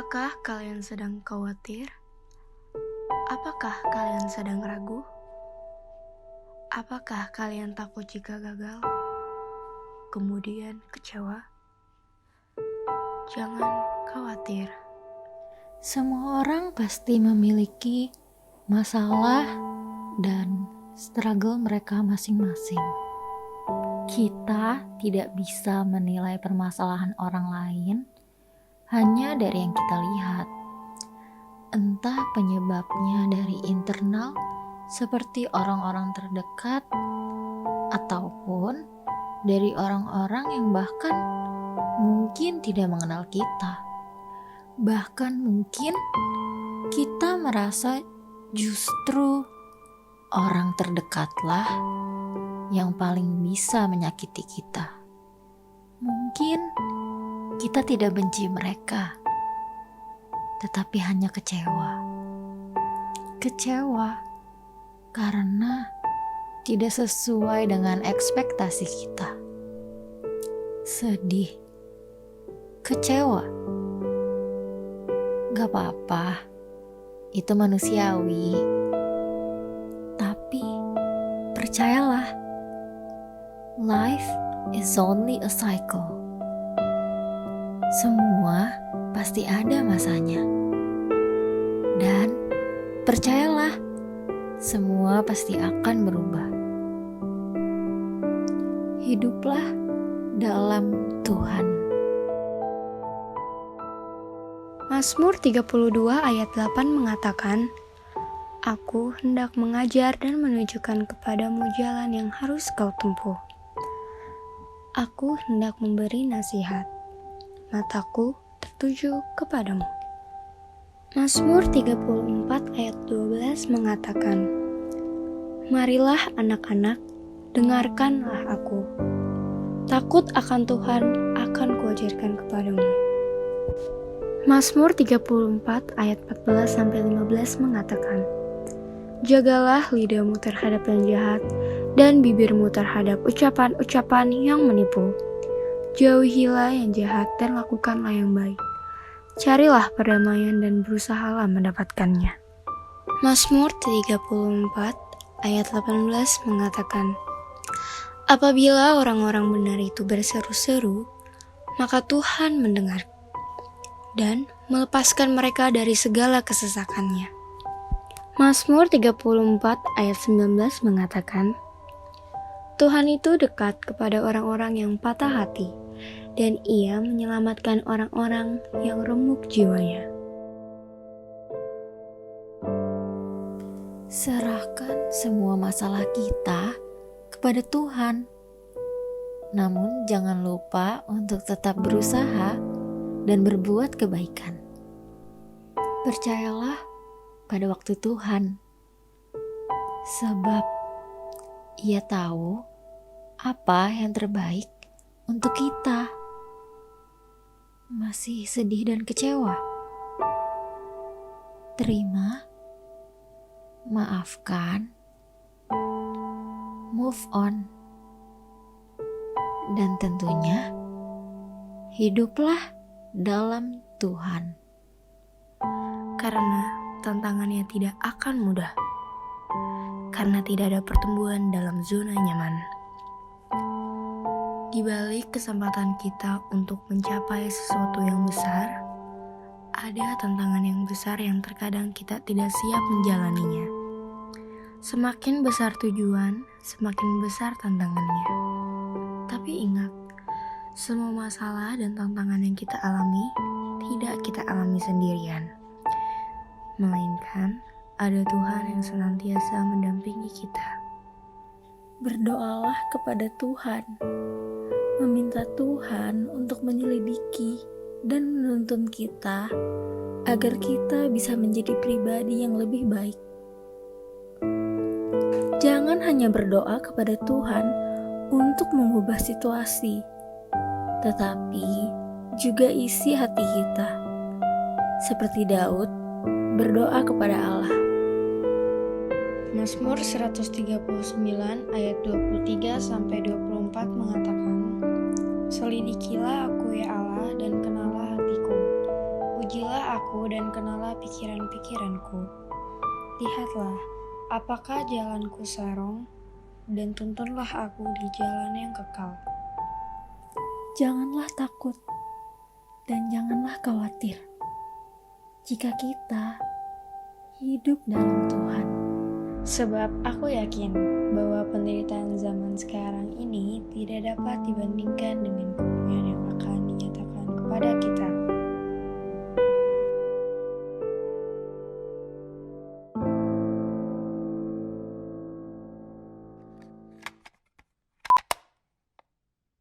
Apakah kalian sedang khawatir? Apakah kalian sedang ragu? Apakah kalian takut jika gagal? Kemudian kecewa? Jangan khawatir. Semua orang pasti memiliki masalah dan struggle mereka masing-masing. Kita tidak bisa menilai permasalahan orang lain hanya dari yang kita lihat. Entah penyebabnya dari internal seperti orang-orang terdekat ataupun dari orang-orang yang bahkan mungkin tidak mengenal kita. Bahkan mungkin kita merasa justru orang terdekatlah yang paling bisa menyakiti kita. Mungkin kita tidak benci mereka, tetapi hanya kecewa. Kecewa karena tidak sesuai dengan ekspektasi kita. Sedih, kecewa. Gak apa-apa, itu manusiawi. Tapi percayalah, life is only a cycle. Semua pasti ada masanya. Dan percayalah, semua pasti akan berubah. Hiduplah dalam Tuhan. Mazmur 32 ayat 8 mengatakan, Aku hendak mengajar dan menunjukkan kepadamu jalan yang harus kau tempuh. Aku hendak memberi nasihat. Mataku tertuju kepadamu. Mazmur 34 ayat 12 mengatakan, Marilah anak-anak, dengarkanlah aku. Takut akan Tuhan akan kuajarkan kepadamu. Mazmur 34 ayat 14-15 mengatakan, Jagalah lidahmu terhadap yang jahat dan bibirmu terhadap ucapan-ucapan yang menipu. Jauhilah yang jahat dan lakukanlah yang baik. Carilah perdamaian dan berusahalah mendapatkannya. Mazmur 34 ayat 18 mengatakan, Apabila orang-orang benar itu berseru-seru, maka Tuhan mendengar dan melepaskan mereka dari segala kesesakannya. Mazmur 34 ayat 19 mengatakan, Tuhan itu dekat kepada orang-orang yang patah hati, dan Ia menyelamatkan orang-orang yang remuk jiwanya. Serahkan semua masalah kita kepada Tuhan. Namun jangan lupa untuk tetap berusaha dan berbuat kebaikan. Percayalah pada waktu Tuhan, sebab Ia tahu apa yang terbaik untuk kita. Masih sedih dan kecewa? Terima, maafkan, move on, dan tentunya hiduplah dalam Tuhan. Karena tantangannya tidak akan mudah, karena tidak ada pertumbuhan dalam zona nyaman. Di balik kesempatan kita untuk mencapai sesuatu yang besar, ada tantangan yang besar yang terkadang kita tidak siap menjalaninya. Semakin besar tujuan, semakin besar tantangannya. Tapi ingat, semua masalah dan tantangan yang kita alami, tidak kita alami sendirian. Melainkan, ada Tuhan yang senantiasa mendampingi kita. Berdoalah kepada Tuhan, meminta Tuhan untuk menyelidiki dan menuntun kita agar kita bisa menjadi pribadi yang lebih baik. Jangan hanya berdoa kepada Tuhan untuk mengubah situasi, tetapi juga isi hati kita. Seperti Daud berdoa kepada Allah. Mazmur 139 ayat 23-24 mengatakan, Selidikilah aku ya Allah dan kenalah hatiku. Ujilah aku dan kenalah pikiran-pikiranku. Lihatlah, apakah jalanku sarong, dan tuntunlah aku di jalan yang kekal. Janganlah takut dan janganlah khawatir jika kita hidup dalam Tuhan. Sebab aku yakin bahwa penderitaan zaman sekarang ini tidak dapat dibandingkan dengan kemuliaan yang akan dinyatakan kepada kita